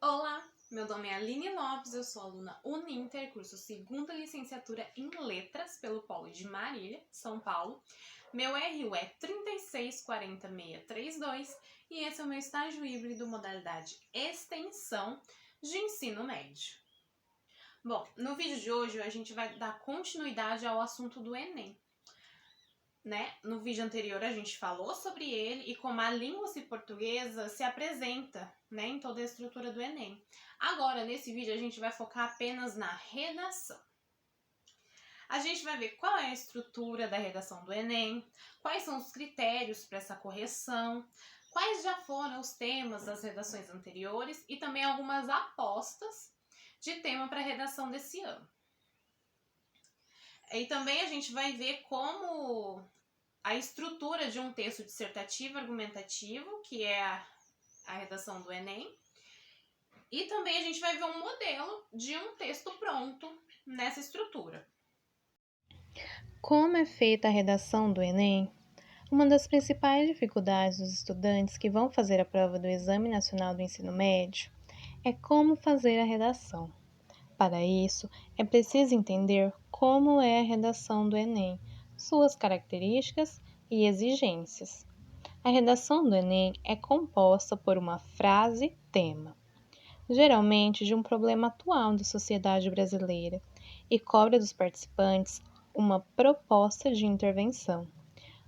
Olá, meu nome é Aline Lopes, eu sou aluna Uninter, curso segunda licenciatura em Letras pelo Polo de Marília, São Paulo. Meu RU é 3640632 e esse é o meu estágio híbrido modalidade extensão de ensino médio. Bom, no vídeo de hoje a gente vai dar continuidade ao assunto do Enem. No vídeo anterior a gente falou sobre ele e como a língua portuguesa se apresenta, em toda a estrutura do Enem. Agora, nesse vídeo, a gente vai focar apenas na redação. A gente vai ver qual é a estrutura da redação do Enem, quais são os critérios para essa correção, quais já foram os temas das redações anteriores e também algumas apostas de tema para a redação desse ano. E também a gente vai ver como a estrutura de um texto dissertativo argumentativo, que é a redação do Enem. E também a gente vai ver um modelo de um texto pronto nessa estrutura. Como é feita a redação do Enem? Uma das principais dificuldades dos estudantes que vão fazer a prova do Exame Nacional do Ensino Médio é como fazer a redação. Para isso, é preciso entender como é a redação do Enem, suas características e exigências. A redação do Enem é composta por uma frase-tema, geralmente de um problema atual da sociedade brasileira, e cobra dos participantes uma proposta de intervenção.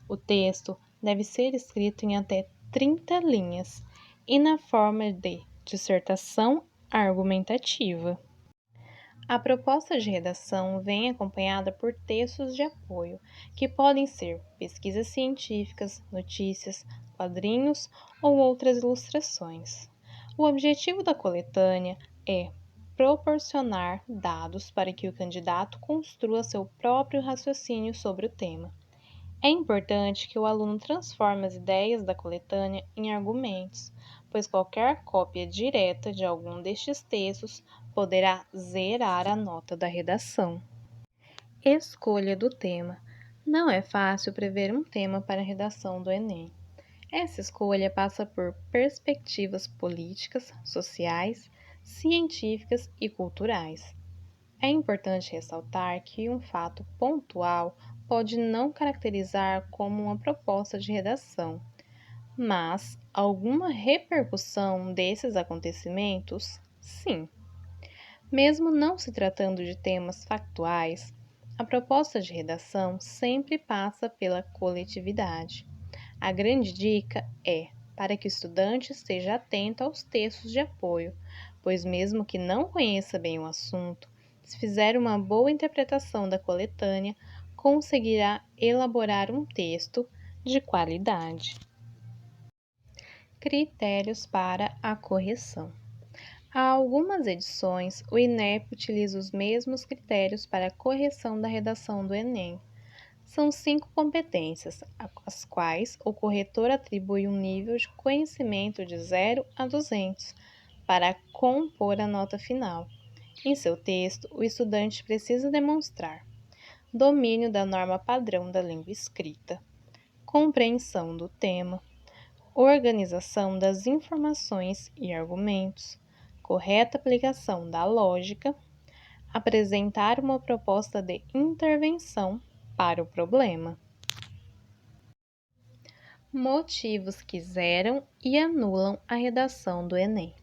O texto deve ser escrito em até 30 linhas e na forma de dissertação argumentativa. A proposta de redação vem acompanhada por textos de apoio, que podem ser pesquisas científicas, notícias, quadrinhos ou outras ilustrações. O objetivo da coletânea é proporcionar dados para que o candidato construa seu próprio raciocínio sobre o tema. É importante que o aluno transforme as ideias da coletânea em argumentos, pois qualquer cópia direta de algum destes textos poderá zerar a nota da redação. Escolha do tema. Não é fácil prever um tema para a redação do Enem. Essa escolha passa por perspectivas políticas, sociais, científicas e culturais. É importante ressaltar que um fato pontual pode não caracterizar como uma proposta de redação, mas alguma repercussão desses acontecimentos, sim. Mesmo não se tratando de temas factuais, a proposta de redação sempre passa pela coletividade. A grande dica é para que o estudante esteja atento aos textos de apoio, pois, mesmo que não conheça bem o assunto, se fizer uma boa interpretação da coletânea, conseguirá elaborar um texto de qualidade. Critérios para a correção. Há algumas edições, o INEP utiliza os mesmos critérios para a correção da redação do Enem. São 5 competências, às quais o corretor atribui um nível de conhecimento de 0 a 200, para compor a nota final. Em seu texto, o estudante precisa demonstrar domínio da norma padrão da língua escrita, compreensão do tema, organização das informações e argumentos, correta aplicação da lógica, apresentar uma proposta de intervenção para o problema. Motivos que zeram e anulam a redação do Enem.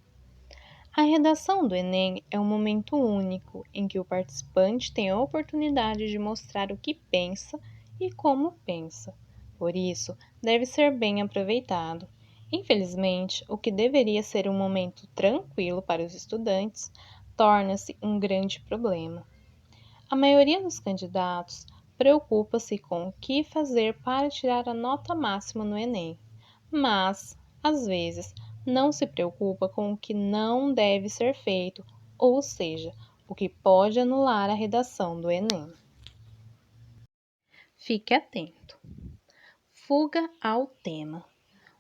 A redação do Enem é um momento único em que o participante tem a oportunidade de mostrar o que pensa e como pensa. Por isso, deve ser bem aproveitado. Infelizmente, o que deveria ser um momento tranquilo para os estudantes torna-se um grande problema. A maioria dos candidatos preocupa-se com o que fazer para tirar a nota máxima no Enem, mas, às vezes, não se preocupa com o que não deve ser feito, ou seja, o que pode anular a redação do Enem. Fique atento. Fuga ao tema.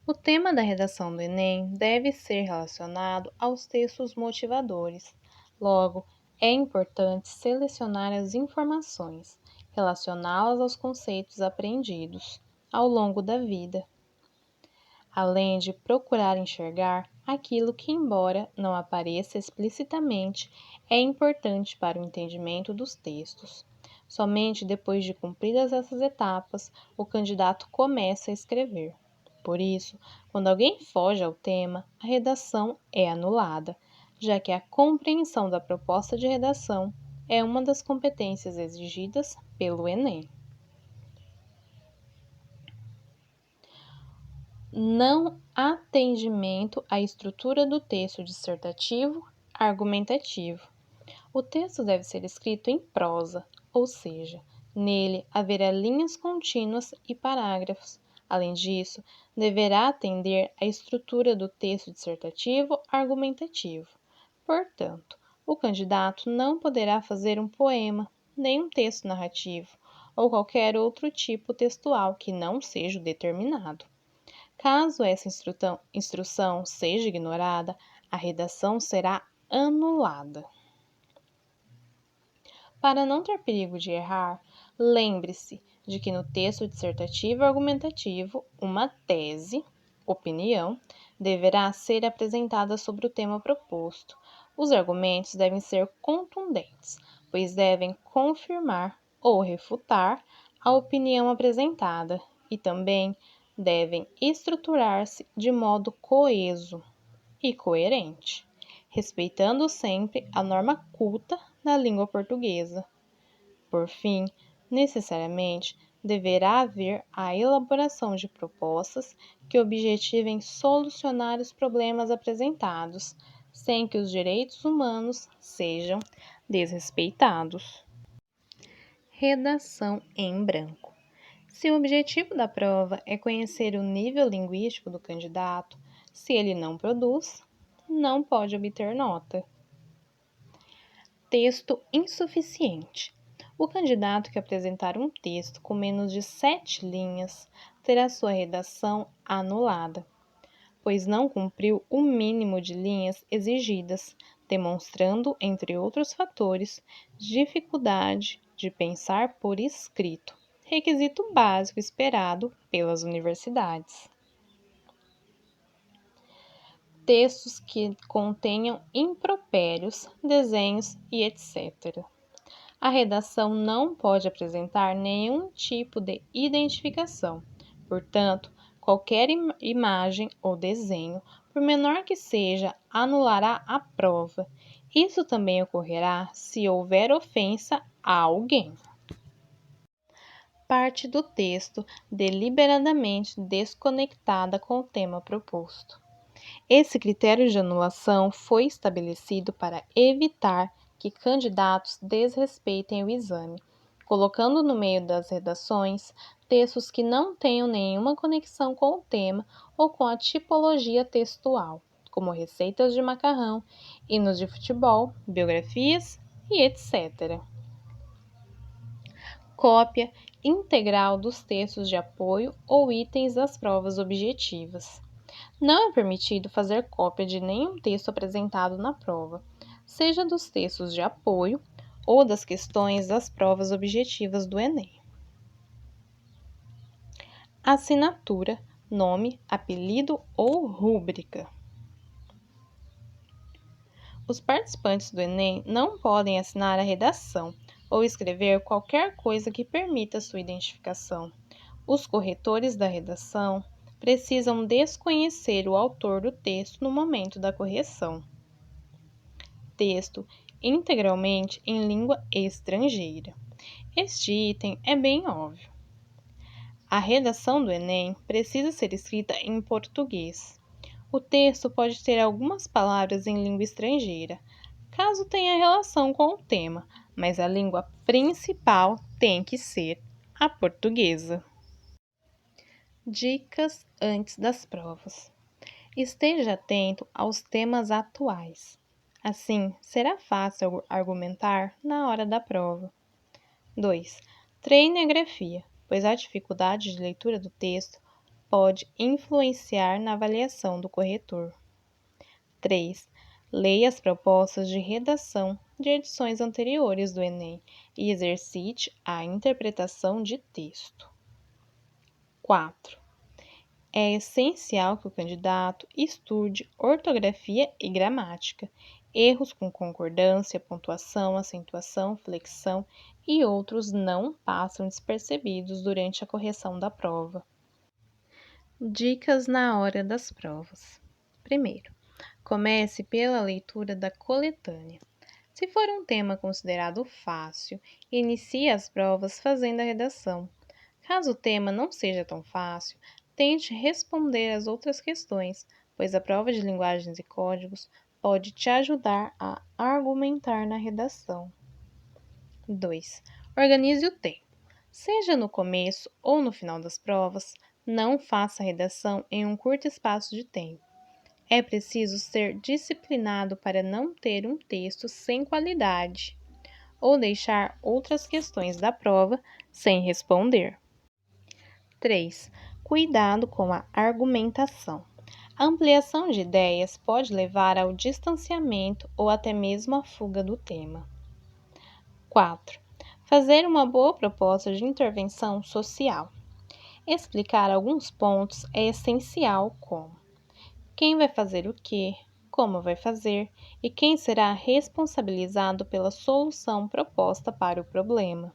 O tema da redação do Enem deve ser relacionado aos textos motivadores. Logo, é importante selecionar as informações, relacioná-las aos conceitos aprendidos ao longo da vida, além de procurar enxergar aquilo que, embora não apareça explicitamente, é importante para o entendimento dos textos. Somente depois de cumpridas essas etapas, o candidato começa a escrever. Por isso, quando alguém foge ao tema, a redação é anulada, já que a compreensão da proposta de redação é uma das competências exigidas pelo Enem. Não atendimento à estrutura do texto dissertativo argumentativo. O texto deve ser escrito em prosa, ou seja, nele haverá linhas contínuas e parágrafos. Além disso, deverá atender à estrutura do texto dissertativo argumentativo. Portanto, o candidato não poderá fazer um poema, nem um texto narrativo, ou qualquer outro tipo textual que não seja o determinado. Caso essa instrução seja ignorada, a redação será anulada. Para não ter perigo de errar, lembre-se de que no texto dissertativo argumentativo, uma tese, opinião, deverá ser apresentada sobre o tema proposto. Os argumentos devem ser contundentes, pois devem confirmar ou refutar a opinião apresentada e também devem estruturar-se de modo coeso e coerente, respeitando sempre a norma culta da língua portuguesa. Por fim, necessariamente, deverá haver a elaboração de propostas que objetivem solucionar os problemas apresentados, sem que os direitos humanos sejam desrespeitados. Redação em branco. Se o objetivo da prova é conhecer o nível linguístico do candidato, se ele não produz, não pode obter nota. Texto insuficiente. O candidato que apresentar um texto com menos de 7 linhas terá sua redação anulada, pois não cumpriu o mínimo de linhas exigidas, demonstrando, entre outros fatores, dificuldade de pensar por escrito, requisito básico esperado pelas universidades. Textos que contenham impropérios, desenhos e etc. A redação não pode apresentar nenhum tipo de identificação. Portanto, qualquer imagem ou desenho, por menor que seja, anulará a prova. Isso também ocorrerá se houver ofensa a alguém. Parte do texto deliberadamente desconectada com o tema proposto. Esse critério de anulação foi estabelecido para evitar que candidatos desrespeitem o exame, colocando no meio das redações textos que não tenham nenhuma conexão com o tema ou com a tipologia textual, como receitas de macarrão, hinos de futebol, biografias e etc. Cópia integral dos textos de apoio ou itens das provas objetivas. Não é permitido fazer cópia de nenhum texto apresentado na prova, seja dos textos de apoio ou das questões das provas objetivas do Enem. Assinatura, nome, apelido ou rúbrica. Os participantes do Enem não podem assinar a redação ou escrever qualquer coisa que permita sua identificação. Os corretores da redação precisam desconhecer o autor do texto no momento da correção. Texto integralmente em língua estrangeira. Este item é bem óbvio. A redação do Enem precisa ser escrita em português. O texto pode ter algumas palavras em língua estrangeira, caso tenha relação com o tema, mas a língua principal tem que ser a portuguesa. Dicas antes das provas. Esteja atento aos temas atuais. Assim, será fácil argumentar na hora da prova. 2. Treine a grafia, pois a dificuldade de leitura do texto pode influenciar na avaliação do corretor. 3. Leia as propostas de redação de edições anteriores do Enem e exercite a interpretação de texto. 4. é essencial que o candidato estude ortografia e gramática, erros com concordância, pontuação, acentuação, flexão e outros não passam despercebidos durante a correção da prova. Dicas na hora das provas. Primeiro, comece pela leitura da coletânea. Se for um tema considerado fácil, inicie as provas fazendo a redação. Caso o tema não seja tão fácil, tente responder as outras questões, pois a prova de linguagens e códigos pode te ajudar a argumentar na redação. 2. Organize o tempo. Seja no começo ou no final das provas, não faça a redação em um curto espaço de tempo. É preciso ser disciplinado para não ter um texto sem qualidade ou deixar outras questões da prova sem responder. 3. Cuidado com a argumentação. A ampliação de ideias pode levar ao distanciamento ou até mesmo à fuga do tema. 4. Fazer uma boa proposta de intervenção social. Explicar alguns pontos é essencial, como quem vai fazer o quê, como vai fazer e quem será responsabilizado pela solução proposta para o problema.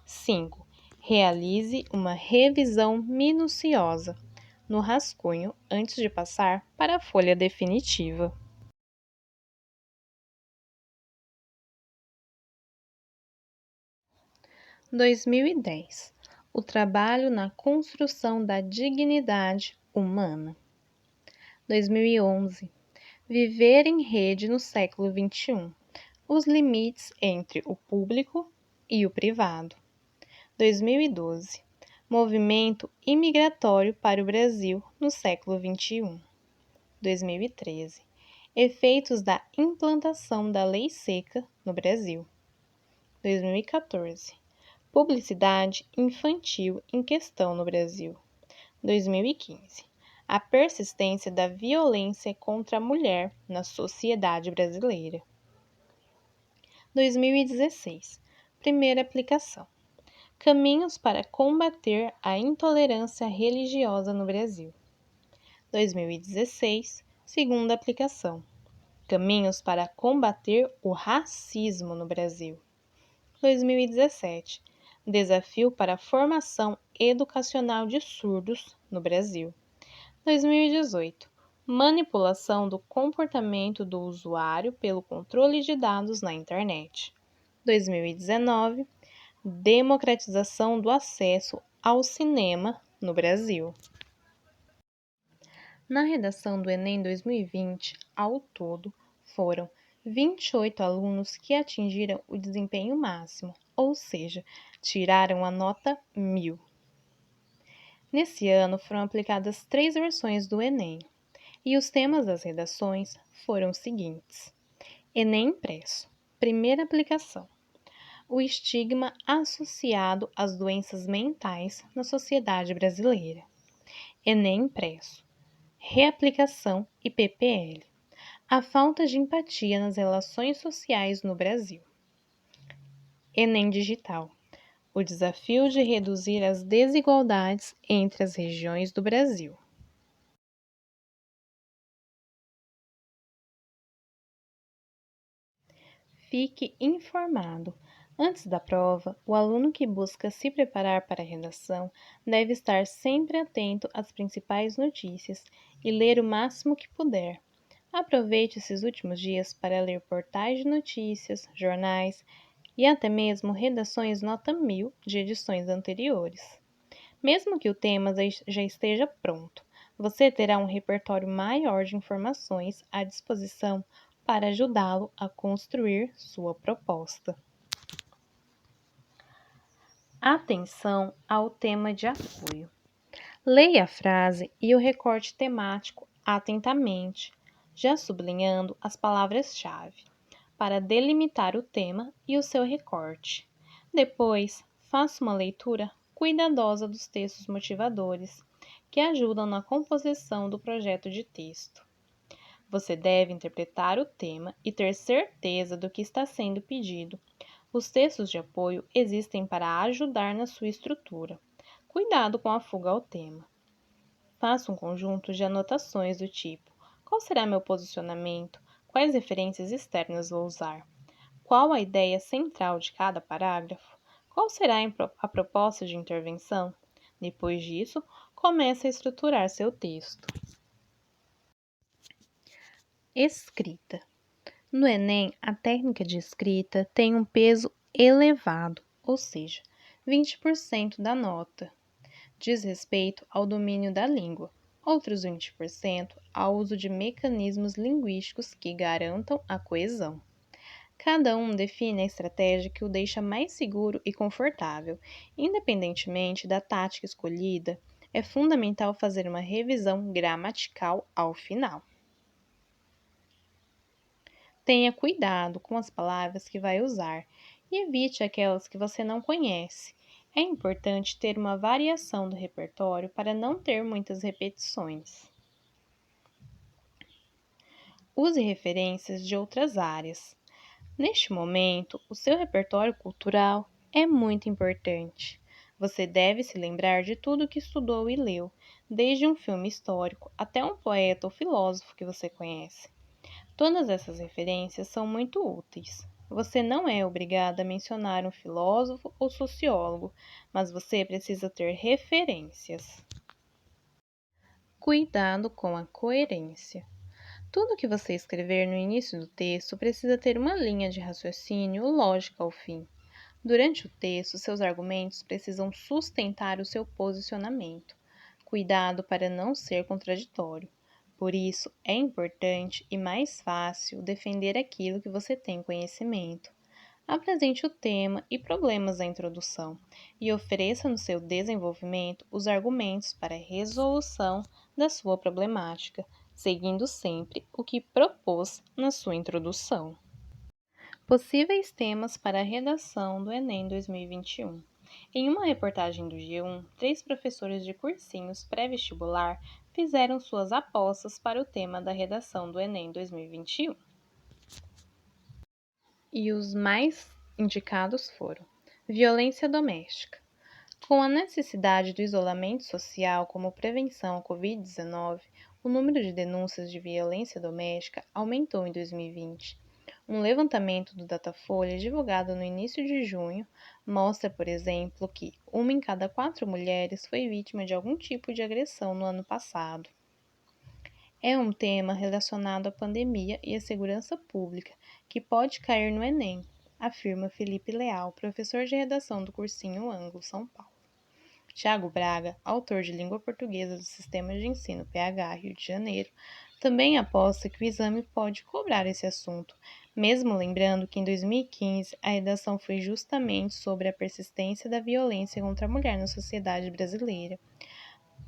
5. Realize uma revisão minuciosa no rascunho antes de passar para a folha definitiva. – 2010. O trabalho na construção da dignidade humana. 2011. Viver em rede no século XXI. Os limites entre o público e o privado. 2012. Movimento imigratório para o Brasil no século XXI. 2013. Efeitos da implantação da Lei Seca no Brasil. 2014. Publicidade infantil em questão no Brasil. 2015. A persistência da violência contra a mulher na sociedade brasileira. 2016. Primeira aplicação. Caminhos para combater a intolerância religiosa no Brasil. 2016. Segunda aplicação. Caminhos para combater o racismo no Brasil. 2017. Desafio para a formação educacional de surdos no Brasil. 2018. Manipulação do comportamento do usuário pelo controle de dados na internet. 2019. Democratização do acesso ao cinema no Brasil. Na redação do Enem 2020, ao todo, foram 28 alunos que atingiram o desempenho máximo, ou seja, tiraram a nota 1000. Nesse ano foram aplicadas 3 versões do Enem, e os temas das redações foram os seguintes: Enem impresso, primeira aplicação. O estigma associado às doenças mentais na sociedade brasileira. Enem impresso, reaplicação e PPL. A falta de empatia nas relações sociais no Brasil. Enem digital. O desafio de reduzir as desigualdades entre as regiões do Brasil. Fique informado. Antes da prova, o aluno que busca se preparar para a redação deve estar sempre atento às principais notícias e ler o máximo que puder. Aproveite esses últimos dias para ler portais de notícias, jornais e até mesmo redações nota 1000 de edições anteriores. Mesmo que o tema já esteja pronto, você terá um repertório maior de informações à disposição para ajudá-lo a construir sua proposta. Atenção ao tema de apoio. Leia a frase e o recorte temático atentamente, já sublinhando as palavras-chave, para delimitar o tema e o seu recorte. Depois, faça uma leitura cuidadosa dos textos motivadores, que ajudam na composição do projeto de texto. Você deve interpretar o tema e ter certeza do que está sendo pedido. Os textos de apoio existem para ajudar na sua estrutura. Cuidado com a fuga ao tema. Faça um conjunto de anotações do tipo: qual será meu posicionamento? Quais referências externas vou usar? Qual a ideia central de cada parágrafo? Qual será a proposta de intervenção? Depois disso, comece a estruturar seu texto. Escrita. No Enem, a técnica de escrita tem um peso elevado, ou seja, 20% da nota diz respeito ao domínio da língua, outros 20% ao uso de mecanismos linguísticos que garantam a coesão. Cada um define a estratégia que o deixa mais seguro e confortável. Independentemente da tática escolhida, é fundamental fazer uma revisão gramatical ao final. Tenha cuidado com as palavras que vai usar e evite aquelas que você não conhece. É importante ter uma variação do repertório para não ter muitas repetições. Use referências de outras áreas. Neste momento, o seu repertório cultural é muito importante. Você deve se lembrar de tudo que estudou e leu, desde um filme histórico até um poeta ou filósofo que você conhece. Todas essas referências são muito úteis. Você não é obrigada a mencionar um filósofo ou sociólogo, mas você precisa ter referências. Cuidado com a coerência. Tudo que você escrever no início do texto precisa ter uma linha de raciocínio lógica ao fim. Durante o texto, seus argumentos precisam sustentar o seu posicionamento. Cuidado para não ser contraditório. Por isso, é importante e mais fácil defender aquilo que você tem conhecimento. Apresente o tema e problemas da introdução e ofereça no seu desenvolvimento os argumentos para a resolução da sua problemática, seguindo sempre o que propôs na sua introdução. Possíveis temas para a redação do Enem 2021. Em uma reportagem do G1, 3 professores de cursinhos pré-vestibular fizeram suas apostas para o tema da redação do Enem 2021. E os mais indicados foram: violência doméstica. Com a necessidade do isolamento social como prevenção à Covid-19, o número de denúncias de violência doméstica aumentou em 2020. Um levantamento do Datafolha, divulgado no início de junho, mostra, por exemplo, que 1 em cada 4 mulheres foi vítima de algum tipo de agressão no ano passado. É um tema relacionado à pandemia e à segurança pública, que pode cair no Enem, afirma Felipe Leal, professor de redação do cursinho Anglo, São Paulo. Tiago Braga, autor de Língua Portuguesa do Sistema de Ensino PH Rio de Janeiro, também aposta que o exame pode cobrar esse assunto, mesmo lembrando que em 2015 a redação foi justamente sobre a persistência da violência contra a mulher na sociedade brasileira.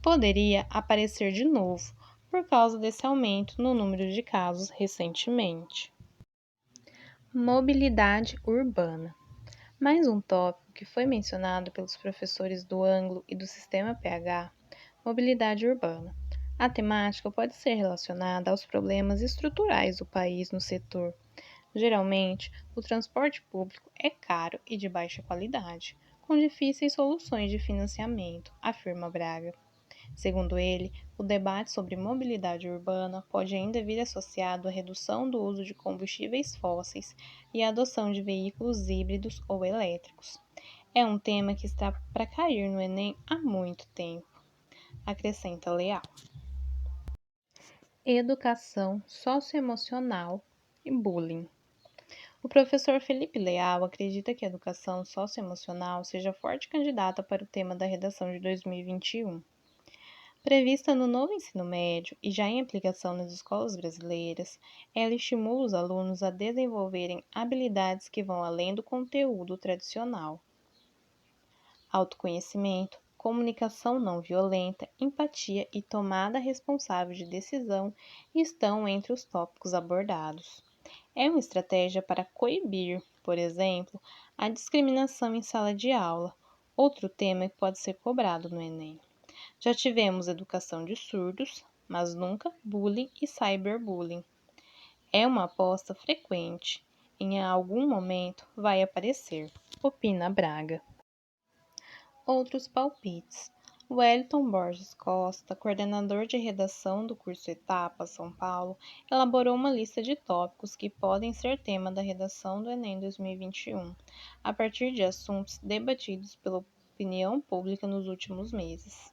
Poderia aparecer de novo, por causa desse aumento no número de casos recentemente. Mobilidade urbana. Mais um tópico que foi mencionado pelos professores do Anglo e do Sistema PH, mobilidade urbana. A temática pode ser relacionada aos problemas estruturais do país no setor. Geralmente, o transporte público é caro e de baixa qualidade, com difíceis soluções de financiamento, afirma Braga. Segundo ele, o debate sobre mobilidade urbana pode ainda vir associado à redução do uso de combustíveis fósseis e à adoção de veículos híbridos ou elétricos. É um tema que está para cair no Enem há muito tempo, acrescenta Leal. Educação socioemocional e bullying. O professor Felipe Leal acredita que a educação socioemocional seja forte candidata para o tema da redação de 2021. Prevista no novo ensino médio e já em aplicação nas escolas brasileiras, ela estimula os alunos a desenvolverem habilidades que vão além do conteúdo tradicional. Autoconhecimento, comunicação não violenta, empatia e tomada responsável de decisão estão entre os tópicos abordados. É uma estratégia para coibir, por exemplo, a discriminação em sala de aula, outro tema que pode ser cobrado no Enem. Já tivemos educação de surdos, mas nunca bullying e cyberbullying. É uma aposta frequente. Em algum momento vai aparecer, opina Braga. Outros palpites. Wellington Borges Costa, coordenador de redação do curso Etapa São Paulo, elaborou uma lista de tópicos que podem ser tema da redação do Enem 2021, a partir de assuntos debatidos pela opinião pública nos últimos meses.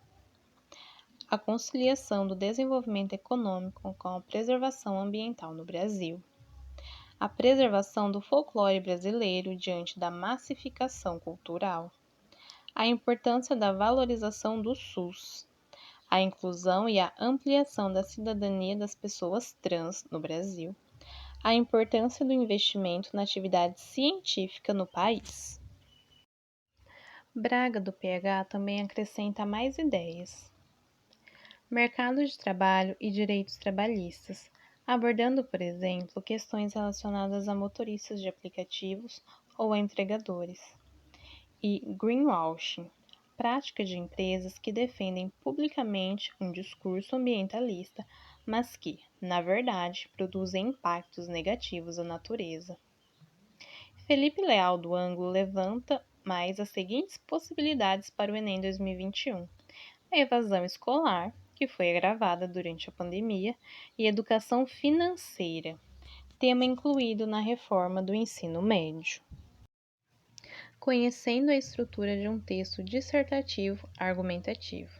A conciliação do desenvolvimento econômico com a preservação ambiental no Brasil. A preservação do folclore brasileiro diante da massificação cultural. A importância da valorização do SUS. A inclusão e a ampliação da cidadania das pessoas trans no Brasil. A importância do investimento na atividade científica no país. Braga do PH também acrescenta mais ideias. Mercado de trabalho e direitos trabalhistas, abordando, por exemplo, questões relacionadas a motoristas de aplicativos ou a entregadores. E greenwashing, prática de empresas que defendem publicamente um discurso ambientalista, mas que, na verdade, produzem impactos negativos à natureza. Felipe Leal do Ângulo levanta mais as seguintes possibilidades para o Enem 2021. A evasão escolar, que foi agravada durante a pandemia, e educação financeira, tema incluído na reforma do ensino médio. Conhecendo a estrutura de um texto dissertativo argumentativo.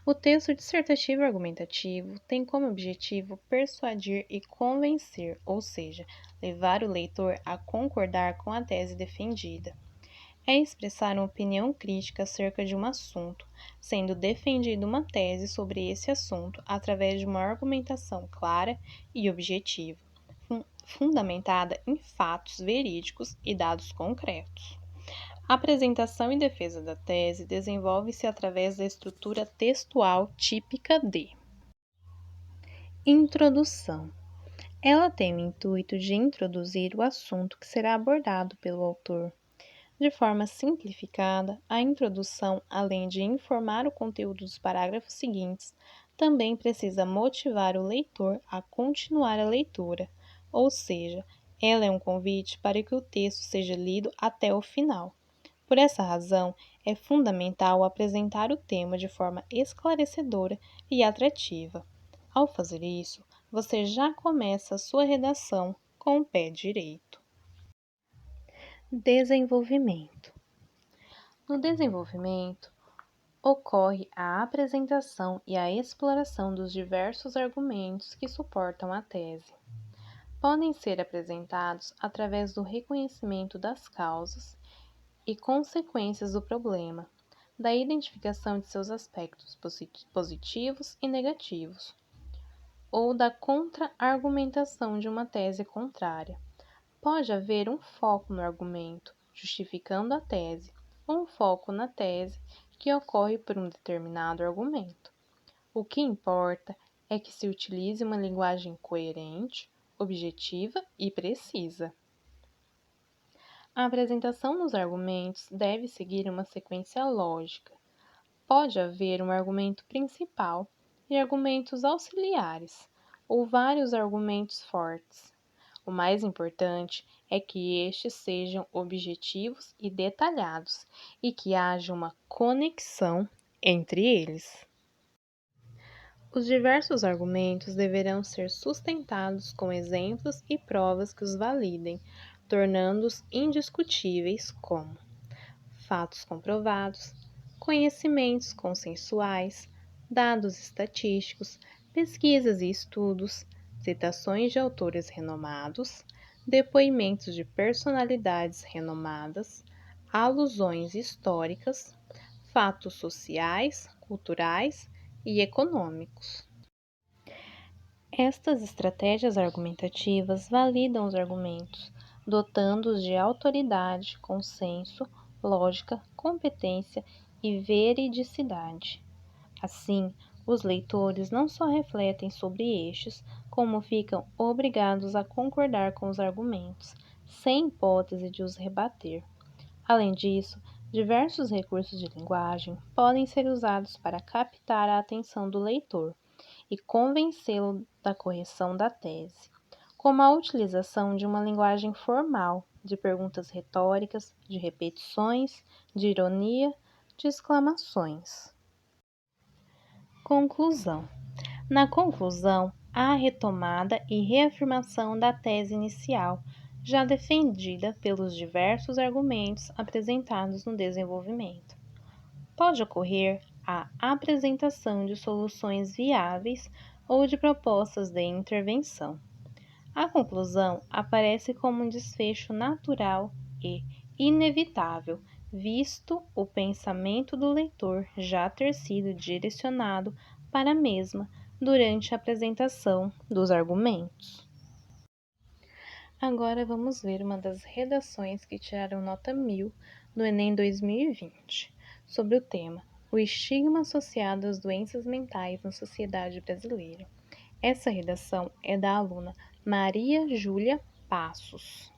O texto dissertativo argumentativo tem como objetivo persuadir e convencer, ou seja, levar o leitor a concordar com a tese defendida. É expressar uma opinião crítica acerca de um assunto, sendo defendida uma tese sobre esse assunto através de uma argumentação clara e objetiva, fundamentada em fatos verídicos e dados concretos. A apresentação e defesa da tese desenvolve-se através da estrutura textual típica de introdução. Ela tem o intuito de introduzir o assunto que será abordado pelo autor. De forma simplificada, a introdução, além de informar o conteúdo dos parágrafos seguintes, também precisa motivar o leitor a continuar a leitura, ou seja, ela é um convite para que o texto seja lido até o final. Por essa razão, é fundamental apresentar o tema de forma esclarecedora e atrativa. Ao fazer isso, você já começa a sua redação com o pé direito. Desenvolvimento. No desenvolvimento, ocorre a apresentação e a exploração dos diversos argumentos que suportam a tese. Podem ser apresentados através do reconhecimento das causas e consequências do problema, da identificação de seus aspectos positivos e negativos, ou da contra-argumentação de uma tese contrária. Pode haver um foco no argumento, justificando a tese, ou um foco na tese, que ocorre por um determinado argumento. O que importa é que se utilize uma linguagem coerente, objetiva e precisa. A apresentação dos argumentos deve seguir uma sequência lógica. Pode haver um argumento principal e argumentos auxiliares, ou vários argumentos fortes. O mais importante é que estes sejam objetivos e detalhados e que haja uma conexão entre eles. Os diversos argumentos deverão ser sustentados com exemplos e provas que os validem, tornando-os indiscutíveis como fatos comprovados, conhecimentos consensuais, dados estatísticos, pesquisas e estudos, citações de autores renomados, depoimentos de personalidades renomadas, alusões históricas, fatos sociais, culturais e econômicos. Estas estratégias argumentativas validam os argumentos, dotando-os de autoridade, consenso, lógica, competência e veridicidade. Assim, os leitores não só refletem sobre estes, como ficam obrigados a concordar com os argumentos, sem hipótese de os rebater. Além disso, diversos recursos de linguagem podem ser usados para captar a atenção do leitor e convencê-lo da correção da tese, como a utilização de uma linguagem formal, de perguntas retóricas, de repetições, de ironia, de exclamações. Conclusão. Na conclusão, há a retomada e reafirmação da tese inicial, já defendida pelos diversos argumentos apresentados no desenvolvimento. Pode ocorrer a apresentação de soluções viáveis ou de propostas de intervenção. A conclusão aparece como um desfecho natural e inevitável, visto o pensamento do leitor já ter sido direcionado para a mesma durante a apresentação dos argumentos. Agora vamos ver uma das redações que tiraram nota 1000 no Enem 2020, sobre o tema O estigma associado às doenças mentais na sociedade brasileira. Essa redação é da aluna Maria Júlia Passos.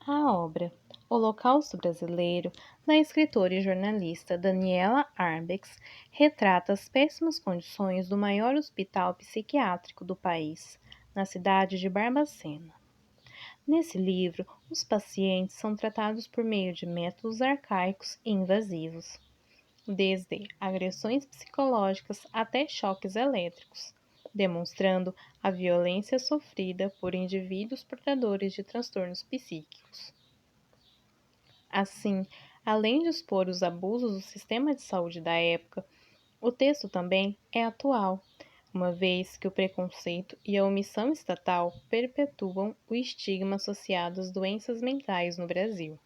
A obra Holocausto Brasileiro, da escritora e jornalista Daniela Arbex, retrata as péssimas condições do maior hospital psiquiátrico do país, na cidade de Barbacena. Nesse livro, os pacientes são tratados por meio de métodos arcaicos e invasivos, desde agressões psicológicas até choques elétricos, demonstrando a violência sofrida por indivíduos portadores de transtornos psíquicos. Assim, além de expor os abusos do sistema de saúde da época, o texto também é atual, uma vez que o preconceito e a omissão estatal perpetuam o estigma associado às doenças mentais no Brasil.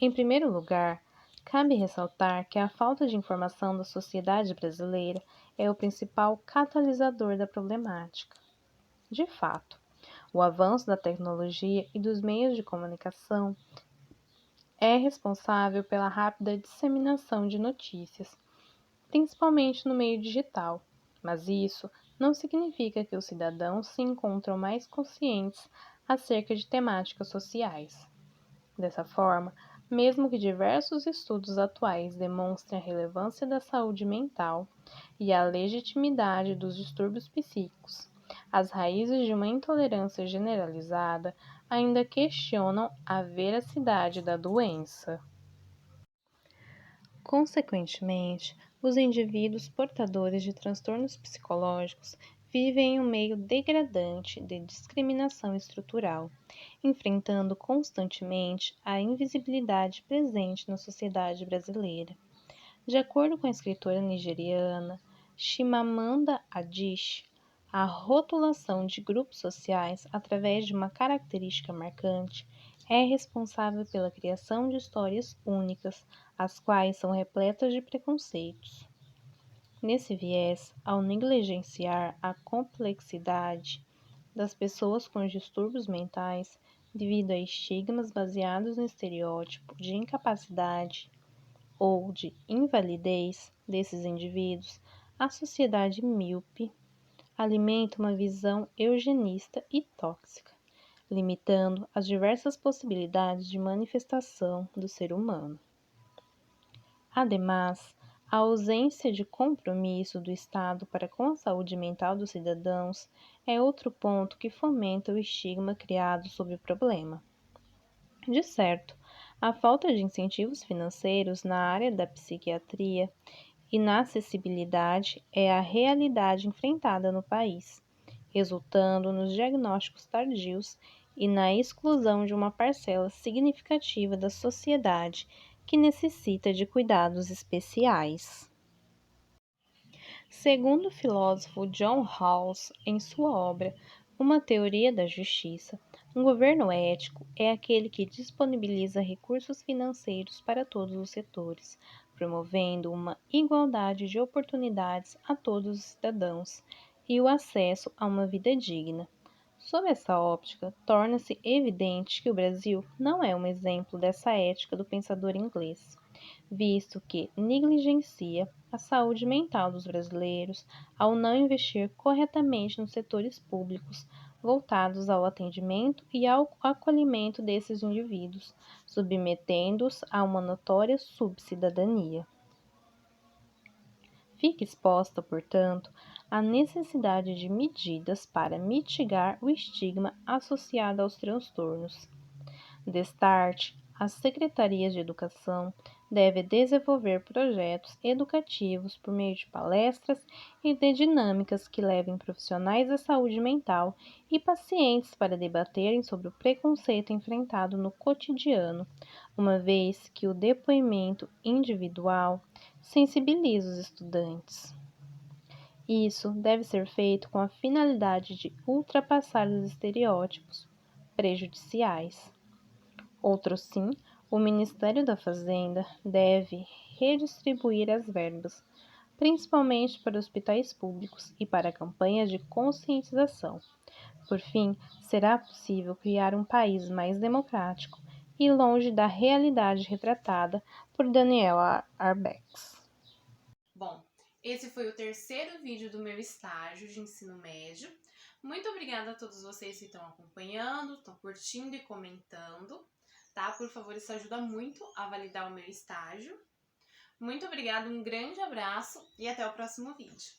Em primeiro lugar, cabe ressaltar que a falta de informação da sociedade brasileira é o principal catalisador da problemática. De fato, o avanço da tecnologia e dos meios de comunicação é responsável pela rápida disseminação de notícias, principalmente no meio digital, mas isso não significa que os cidadãos se encontram mais conscientes acerca de temáticas sociais. Dessa forma, mesmo que diversos estudos atuais demonstrem a relevância da saúde mental e a legitimidade dos distúrbios psíquicos, as raízes de uma intolerância generalizada ainda questionam a veracidade da doença. Consequentemente, os indivíduos portadores de transtornos psicológicos vivem em um meio degradante de discriminação estrutural, enfrentando constantemente a invisibilidade presente na sociedade brasileira. De acordo com a escritora nigeriana Chimamanda Adichie, a rotulação de grupos sociais através de uma característica marcante é responsável pela criação de histórias únicas, as quais são repletas de preconceitos. Nesse viés, ao negligenciar a complexidade das pessoas com distúrbios mentais devido a estigmas baseados no estereótipo de incapacidade ou de invalidez desses indivíduos, a sociedade míope alimenta uma visão eugenista e tóxica, limitando as diversas possibilidades de manifestação do ser humano. Ademais, a ausência de compromisso do Estado para com a saúde mental dos cidadãos é outro ponto que fomenta o estigma criado sobre o problema. De certo, a falta de incentivos financeiros na área da psiquiatria e na acessibilidade é a realidade enfrentada no país, resultando nos diagnósticos tardios e na exclusão de uma parcela significativa da sociedade que necessita de cuidados especiais. Segundo o filósofo John Rawls, em sua obra Uma Teoria da Justiça, um governo ético é aquele que disponibiliza recursos financeiros para todos os setores, promovendo uma igualdade de oportunidades a todos os cidadãos e o acesso a uma vida digna. Sob essa óptica, torna-se evidente que o Brasil não é um exemplo dessa ética do pensador inglês, visto que negligencia a saúde mental dos brasileiros ao não investir corretamente nos setores públicos voltados ao atendimento e ao acolhimento desses indivíduos, submetendo-os a uma notória subcidadania. Fica exposta, portanto, a necessidade de medidas para mitigar o estigma associado aos transtornos. Destarte, as secretarias de educação deve desenvolver projetos educativos por meio de palestras e de dinâmicas que levem profissionais da saúde mental e pacientes para debaterem sobre o preconceito enfrentado no cotidiano, uma vez que o depoimento individual sensibiliza os estudantes. Isso deve ser feito com a finalidade de ultrapassar os estereótipos prejudiciais. Outro sim, o Ministério da Fazenda deve redistribuir as verbas, principalmente para hospitais públicos e para campanhas de conscientização. Por fim, será possível criar um país mais democrático e longe da realidade retratada por Daniel Arbex. Bom, esse foi o terceiro vídeo do meu estágio de ensino médio. Muito obrigada a todos vocês que estão acompanhando, estão curtindo e comentando, tá? Por favor, isso ajuda muito a validar o meu estágio. Muito obrigada, um grande abraço e até o próximo vídeo.